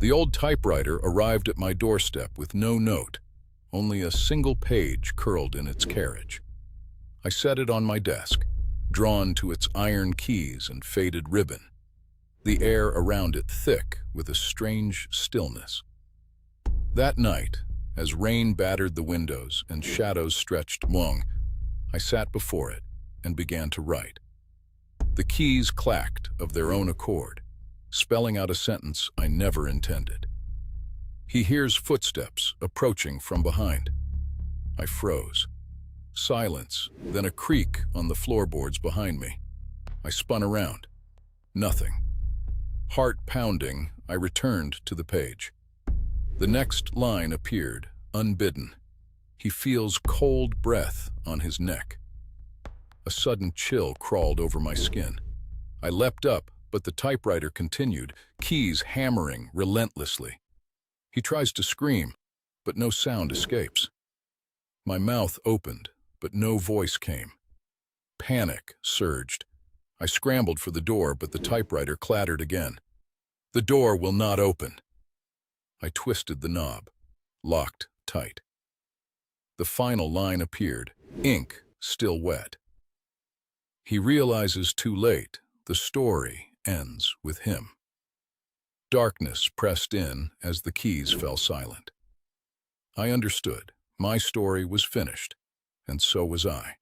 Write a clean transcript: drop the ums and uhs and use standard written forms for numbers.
The old typewriter arrived at my doorstep with no note, only a single page curled in its carriage. I set it on my desk, drawn to its iron keys and faded ribbon, the air around it thick with a strange stillness. That night, as rain battered the windows and shadows stretched long, I sat before it and began to write. The keys clacked of their own accord, spelling out a sentence I never intended. He hears footsteps approaching from behind. I froze. Silence, then a creak on the floorboards behind me. I spun around. Nothing. Heart pounding, I returned to the page. The next line appeared, unbidden. He feels cold breath on his neck. A sudden chill crawled over my skin. I leapt up, but the typewriter continued, keys hammering relentlessly. He tries to scream, but no sound escapes. My mouth opened, but no voice came. Panic surged. I scrambled for the door, but the typewriter clattered again. The door will not open. I twisted the knob, locked tight. The final line appeared, ink still wet. He realizes too late, the story ends with him. Darkness pressed in as the keys fell silent. I understood. My story was finished, and so was I.